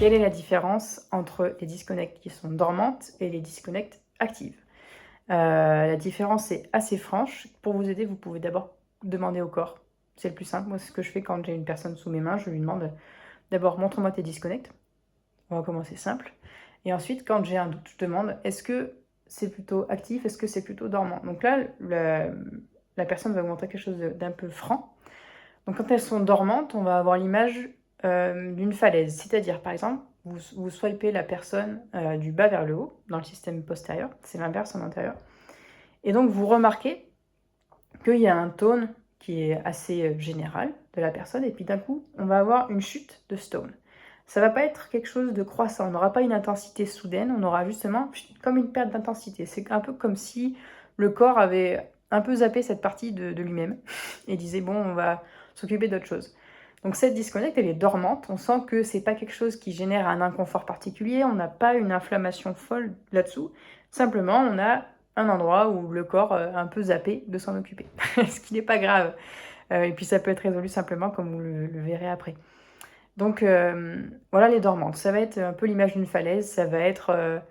Quelle est la différence entre les disconnects qui sont dormantes et les disconnects actives? La différence est assez franche. Pour vous aider, vous pouvez d'abord demander au corps. C'est le plus simple. Moi, c'est ce que je fais quand j'ai une personne sous mes mains. Je lui demande d'abord: «Montre-moi tes disconnects». On va commencer simple et ensuite, quand j'ai un doute, je demande: «Est-ce que c'est plutôt actif? Est-ce que c'est plutôt dormant?» Donc là, la personne va vous montrer quelque chose d'un peu franc. Donc quand elles sont dormantes, on va avoir l'image, d'une falaise. C'est-à-dire, par exemple, vous swipez la personne, du bas vers le haut, dans le système postérieur, c'est l'inverse en antérieur et donc vous remarquez qu'il y a un tone qui est assez, général de la personne et puis d'un coup, on va avoir une chute de ce tone. Ça va pas être quelque chose de croissant, on n'aura pas une intensité soudaine, on aura justement comme une perte d'intensité. C'est un peu comme si le corps avait un peu zappé cette partie de lui-même et disait: «Bon, on va s'occuper d'autre chose». Donc cette disconnect, elle est dormante, on sent que c'est pas quelque chose qui génère un inconfort particulier, on n'a pas une inflammation folle là-dessous. Simplement, on a un endroit où le corps, a un peu zappé de s'en occuper. Ce qui n'est pas grave, et puis ça peut être résolu simplement comme vous le verrez après. Donc voilà les dormantes. Ça va être un peu l'image d'une falaise, ça va être,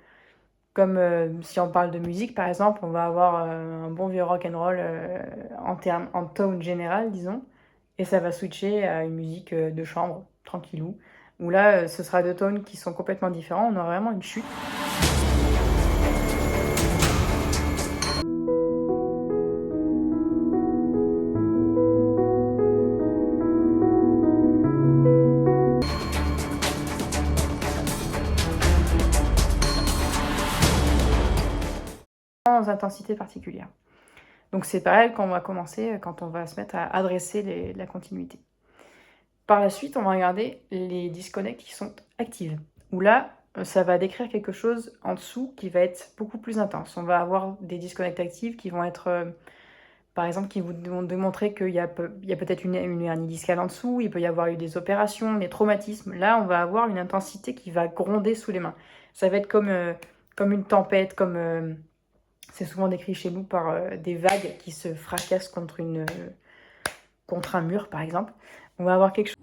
comme, si on parle de musique par exemple, on va avoir, un bon vieux rock and roll, en tone général disons et ça va switcher à une musique, de chambre, tranquillou, où là, ce sera 2 tones qui sont complètement différents. On aura vraiment une chute. Sans intensité particulière. Donc c'est pareil quand on va commencer, quand on va se mettre à adresser la continuité. Par la suite, on va regarder les disconnects qui sont actives, où là, ça va décrire quelque chose en dessous qui va être beaucoup plus intense. On va avoir des disconnects actives qui vont être, par exemple, qui vont démontrer qu'il y a peut-être une hernie discale en dessous, il peut y avoir eu des opérations, des traumatismes. Là, on va avoir une intensité qui va gronder sous les mains. Ça va être comme une tempête, comme, c'est souvent décrit chez nous par, des vagues qui se fracassent contre un mur, par exemple. On va avoir quelque chose.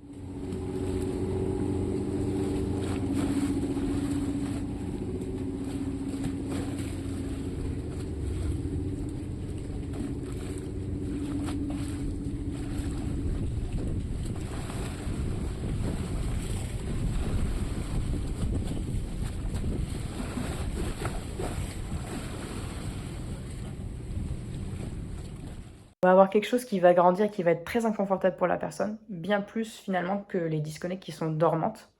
On va avoir quelque chose qui va grandir, qui va être très inconfortable pour la personne, bien plus finalement que les disconnects qui sont dormantes.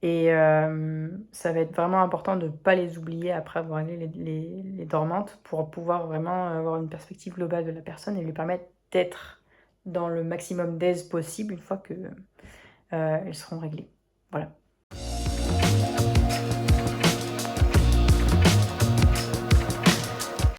Et ça va être vraiment important de ne pas les oublier après avoir réglé les dormantes pour pouvoir vraiment avoir une perspective globale de la personne et lui permettre d'être dans le maximum d'aise possible une fois que elles seront réglées. Voilà.